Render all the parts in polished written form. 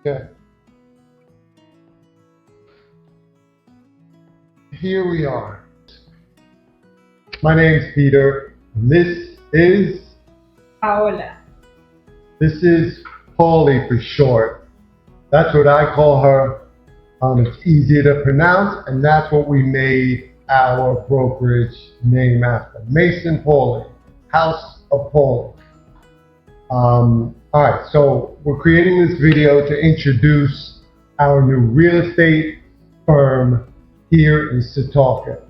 Okay. Here we are. My name's Peter. And Paola. this is Pawli for short. That's what I call her. It's easier to pronounce, and that's what we made our brokerage name after. Maison Pawli, House of Pawli. Alright, so we're creating this video to introduce our new real estate firm here in Setauket.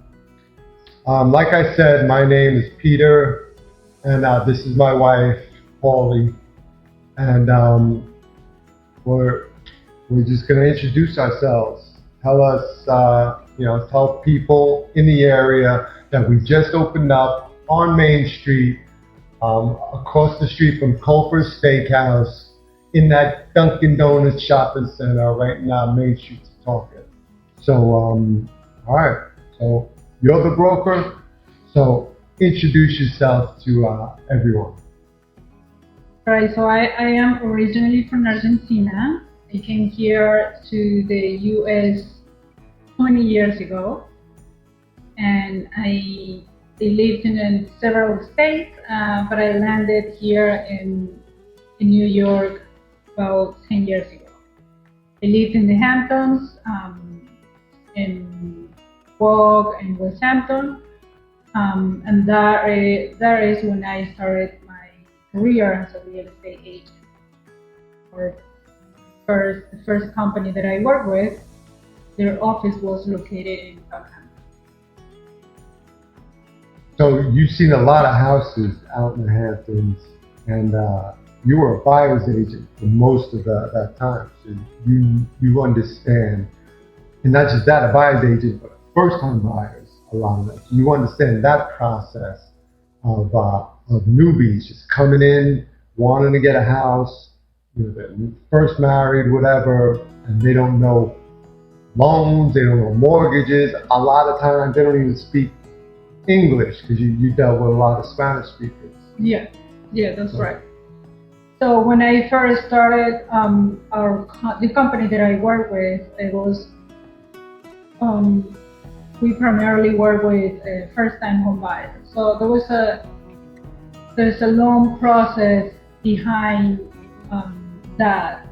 Like I said, my name is Peter, and this is my wife, Pawli, and we're just going to introduce ourselves. Tell people in the area that we just opened up on Main Street, across the street from Culver's Steakhouse, in that Dunkin' Donuts shopping center right now, Main Street, Setauket. So, alright, so you're the broker, so introduce yourself to everyone. Right, so I am originally from Argentina. I came here to the US 20 years ago, and I lived in several states, but I landed here in New York about 10 years ago. I lived in the Hamptons, in Walk and West Hampton, and that is when I started my career as a real estate agent. The first company that I worked with, their office was located in Southampton. So you've seen a lot of houses out in the Hamptons, and you were a buyer's agent for most of that time. So you understand, and not just that, a buyer's agent, but first-time buyers, a lot of them. So you understand that process of newbies just coming in, wanting to get a house, they're first married, whatever, and they don't know loans, they don't know mortgages. A lot of times they don't even speak English, because you dealt with a lot of Spanish speakers. Yeah, that's right. So when I first started, the company that I work with, it was we primarily work with first-time home buyers. So there's a long process behind that.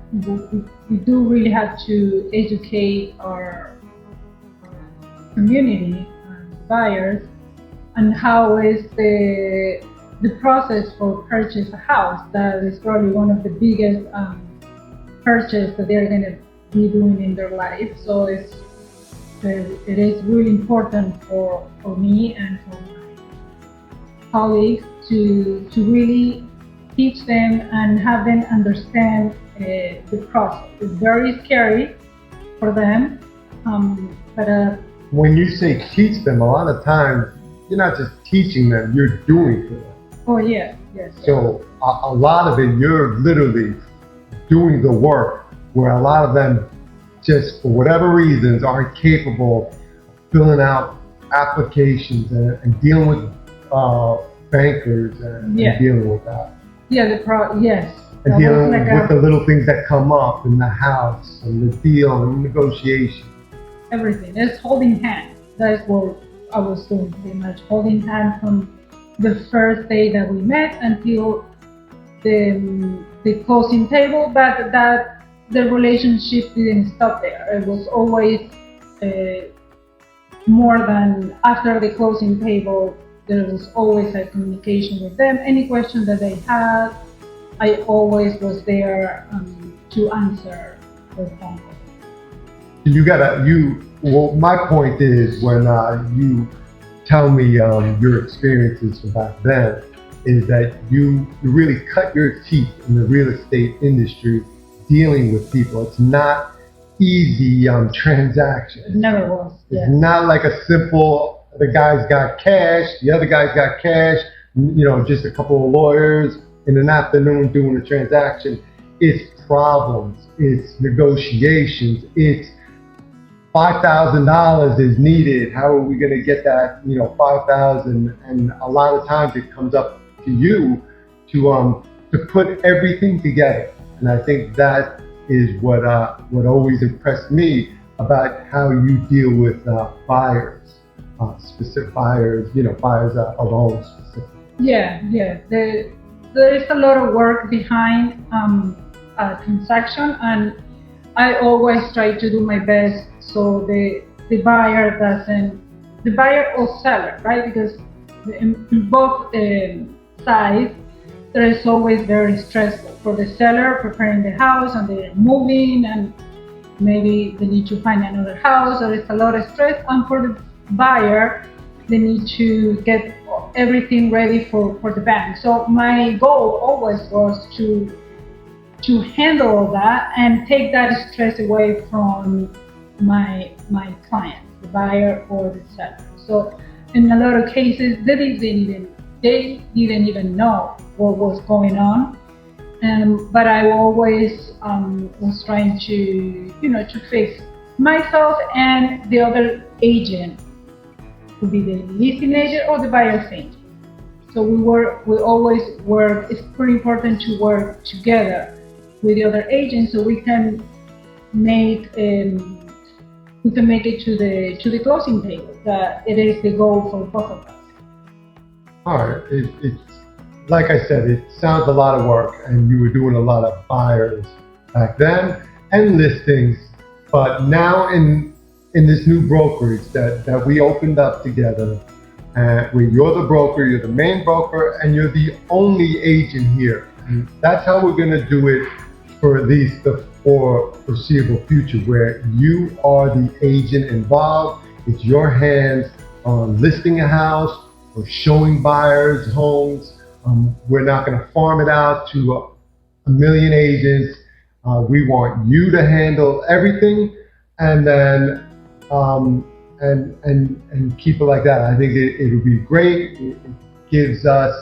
We do really have to educate our community and buyers on how is the process for purchase a house. That is probably one of the biggest purchase that they're going to be doing in their life. So it is really important for me and for my colleagues to really teach them and have them understand the process. It's very scary for them, but when you say teach them, a lot of times you're not just teaching them, you're doing for them. Oh yeah, yes. So a lot of it, you're literally doing the work, where a lot of them just for whatever reasons aren't capable of filling out applications and dealing with bankers and dealing with that. Yeah, yes. And dealing with the little things that come up in the house and the deal and negotiation. Everything. It's holding hands. That's what I was doing pretty much. Holding hands from the first day that we met until the closing table, but that the relationship didn't stop there. It was always more than after the closing table. There was always a communication with them. Any question that they had, I always was there to answer their phone calls. My point is, when you tell me your experiences from back then, is that you really cut your teeth in the real estate industry dealing with people. It's not easy transactions. It never was. It's not like a simple, the guy's got cash, the other guy's got cash, just a couple of lawyers in an afternoon doing a transaction. It's problems, it's negotiations, it's $5,000 is needed. How are we going to get that, $5,000? And a lot of times it comes up to you to put everything together. And I think that is what always impressed me about how you deal with buyers, specific buyers, buyers of homes specifically. Yeah, yeah. There is a lot of work behind a transaction, and I always try to do my best so the buyer doesn't, the buyer or seller, right? Because in both sides, there is always very stressful for the seller preparing the house and they're moving and maybe they need to find another house, or it's a lot of stress. And for the buyer, they need to get everything ready for the bank. So my goal always was to handle all that and take that stress away from my client, the buyer or the seller. So in a lot of cases, they didn't even know what was going on. But I always was trying to fix myself and the other agent, could be the leasing agent or the buyer's agent. So we always work. It's pretty important to work together with the other agents so we can make it to the closing table. That it is the goal for both of us. All right. It's like I said, it sounds a lot of work, and you were doing a lot of buyers back then and listings. But now in this new brokerage that we opened up together, where you're the broker, you're the main broker, and you're the only agent here. And that's how we're going to do it for at least the foreseeable future, where you are the agent involved. It's your hands on listing a house or showing buyers homes. We're not going to farm it out to a million agents. We want you to handle everything, and then and keep it like that. I think it'll be great. It gives us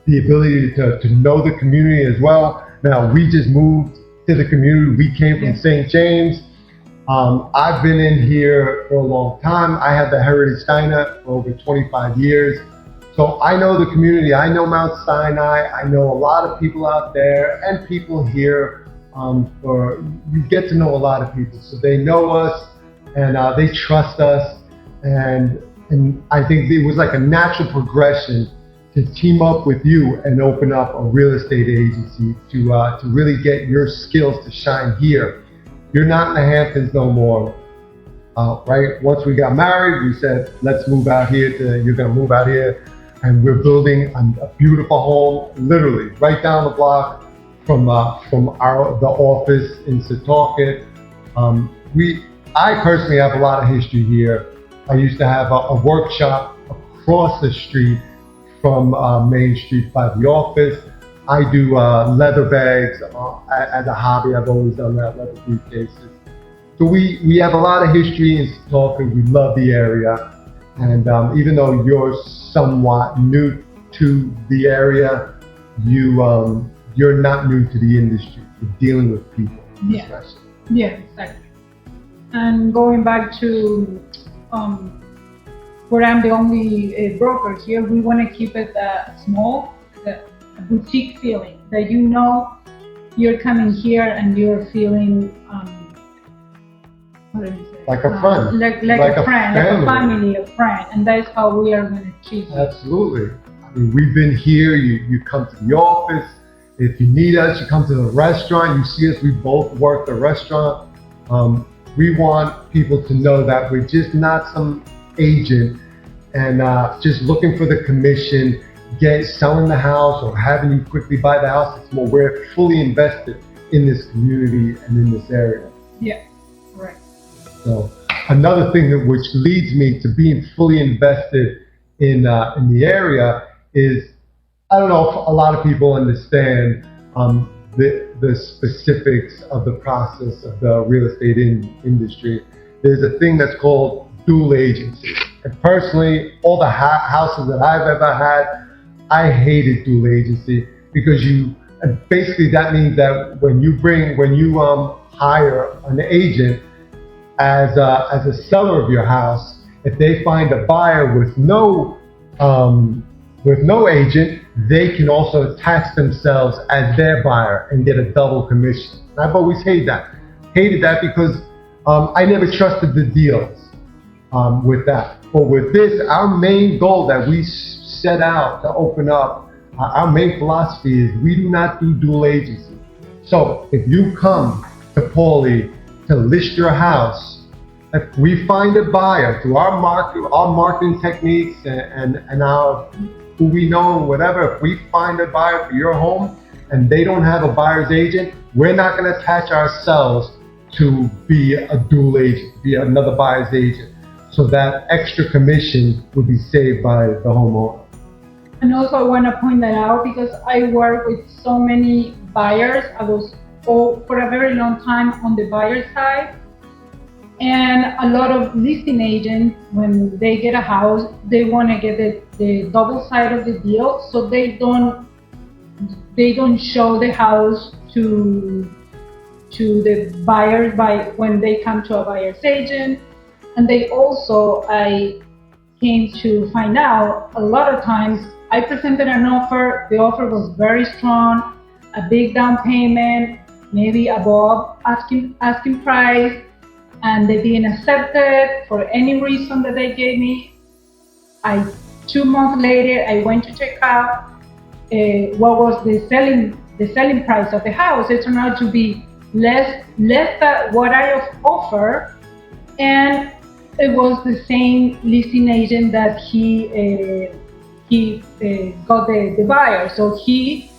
the ability to know the community as well. Now, we just moved to the community. We came from St. James. I've been in here for a long time. I have the Heritage Steiner for over 25 years. So I know the community. I know Mount Sinai. I know a lot of people out there and people here. You get to know a lot of people. So they know us and they trust us. And I think it was like a natural progression to team up with you and open up a real estate agency to really get your skills to shine here. You're not in the Hamptons no more, right? Once we got married, we said, let's move out here. You're going to move out here. And we're building a beautiful home, literally right down the block from the office in Setauket. I personally have a lot of history here. I used to have a workshop across the street from Main Street by the office. I do leather bags as a hobby. I've always done that, leather briefcases. So we have a lot of history in Setauket. We love the area. And even though you're somewhat new to the area, you're not new to the industry. You're dealing with people, especially. Yeah, exactly. And going back to where I'm the only broker here, we want to keep it small, a boutique feeling, that you're coming here and you're feeling what do you say? Like a friend. Like a friend, like a family, a friend. And that's how we are going to treat you. Absolutely. I mean, we've been here. You come to the office. If you need us, you come to the restaurant. You see us. We both work the restaurant. We want people to know that we're just not some agent and just looking for the commission, selling the house or having you quickly buy the house. It's more, we're fully invested in this community and in this area. Yeah, right. So another thing which leads me to being fully invested in the area is, I don't know if a lot of people understand the specifics of the process of the real estate industry. There's a thing that's called dual agency. And personally, all the houses that I've ever had, I hated dual agency because basically that means that when you hire an agent as a seller of your house, if they find a buyer with no agent, they can also attach themselves as their buyer and get a double commission. I've always hated that because I never trusted the deals with that. But with this, our main goal that we set out to open up, our main philosophy is we do not do dual agency. So if you come to Pawli to list your house, if we find a buyer through our marketing techniques and our who we know and whatever, if we find a buyer for your home and they don't have a buyer's agent, we're not going to attach ourselves to be a dual agent, be another buyer's agent. So that extra commission would be saved by the homeowner. And also I want to point that out because I work with so many buyers. I was for a very long time on the buyer side. And a lot of listing agents, when they get a house, they want to get the double side of the deal, so they don't show the house to the buyers when they come to a buyer's agent. And they also, I came to find out, a lot of times I presented an offer, the offer was very strong, a big down payment, maybe above asking price, and they didn't accept it for any reason that they gave me. 2 months later, I went to check out what was the selling price of the house. It turned out to be less than what I offered, and it was the same listing agent that he got the buyer. So he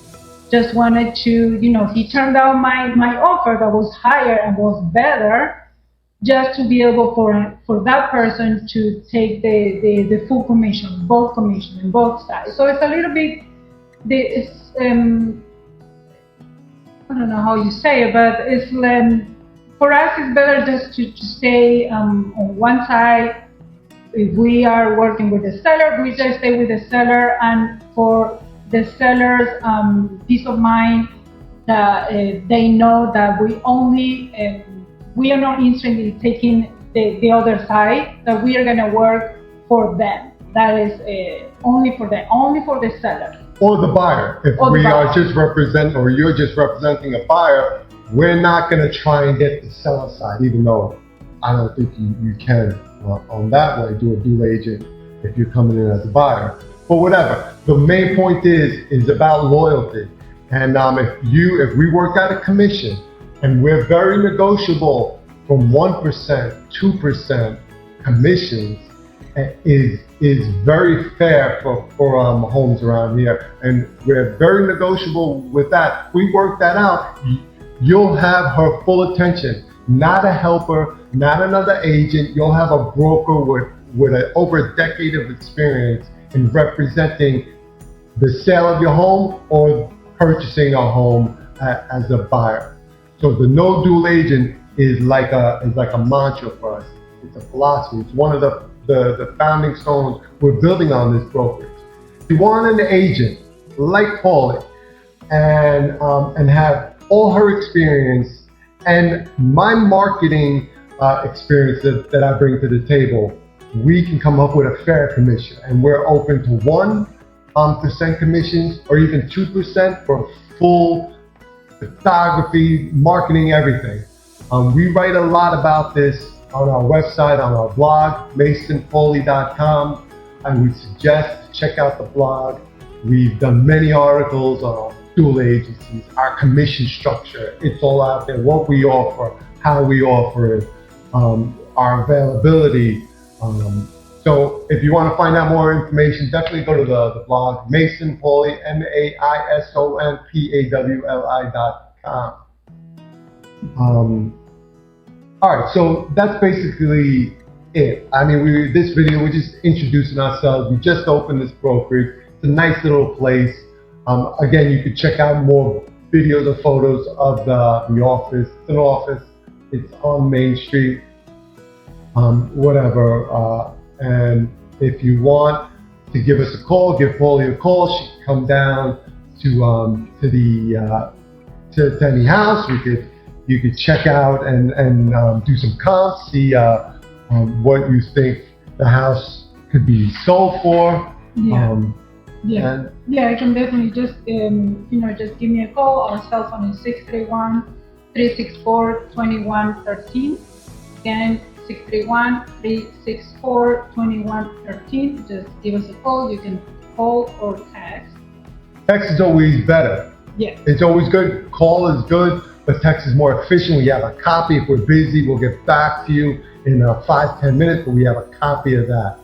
just wanted to, he turned down my offer that was higher and was better, just to be able for that person to take the full commission, both commission on both sides. So it's a little bit, I don't know how you say it, but it's for us it's better just to stay on one side. If we are working with the seller, we just stay with the seller, and for the seller's peace of mind, that they know that we are not interested in taking the other side, that we are going to work for them. That is only for them, only for the seller. Or the buyer. If we are just representing, or you're just representing a buyer, we're not going to try and get the seller side, even though I don't think you can on that way do a dual agent if you're coming in as a buyer. But whatever. The main point is about loyalty. And if we work out a commission, and we're very negotiable from 1%, 2% commissions, is very fair for homes around here, and we're very negotiable with that. If we work that out, you'll have her full attention, not a helper, not another agent. You'll have a broker with over a decade of experience in representing the sale of your home or purchasing a home as a buyer. So the no dual agent is like a mantra for us. It's a philosophy. It's one of the founding stones we're building on this brokerage. If you want an agent like Pawli and have all her experience and my marketing experience that I bring to the table, we can come up with a fair commission. And we're open to 1% commissions or even 2% for full photography, marketing, everything. We write a lot about this on our website, on our blog, masonpawli.com. I would suggest to check out the blog. We've done many articles on dual agencies, our commission structure. It's all out there, what we offer, how we offer it, our availability. So if you want to find out more information, definitely go to the blog, Maison Pawli, MAISONPAWLI.com. All right, so that's basically it. I mean, this video, we're just introducing ourselves. We just opened this brokerage. It's a nice little place. Again, you can check out more videos or photos of the office. It's an office. It's on Main Street. Whatever. And if you want to give us a call, give Pawli a call. She can come down to any house. You could check out and do some comps, see what you think the house could be sold for. Yeah. I can definitely just give me a call. Our cell phone is 631-364-2113. Again, 631-364-2113. Just give us a call. You can call or text. Text is always better. Yes. It's always good. Call is good, but text is more efficient. We have a copy. If we're busy, we'll get back to you in 5-10 minutes, but we have a copy of that.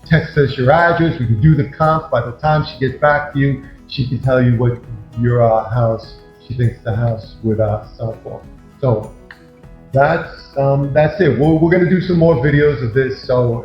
Text us your address. We can do the comp. By the time she gets back to you, she can tell you what your house, she thinks the house would sell for. So that's it. We're going to do some more videos of this. So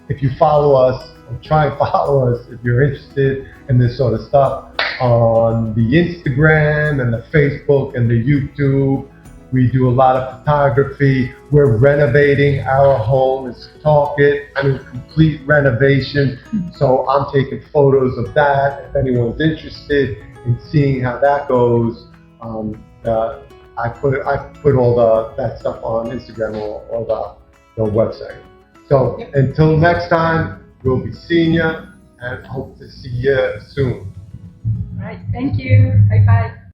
if you follow us, or try and follow us if you're interested in this sort of stuff on the Instagram and the Facebook and the YouTube. We do a lot of photography. We're renovating our home. It's complete renovation. So I'm taking photos of that. If anyone's interested in seeing how that goes, I put all that stuff on Instagram or the website. So until next time, we'll be seeing you and hope to see you soon. All right. Thank you. Bye-bye.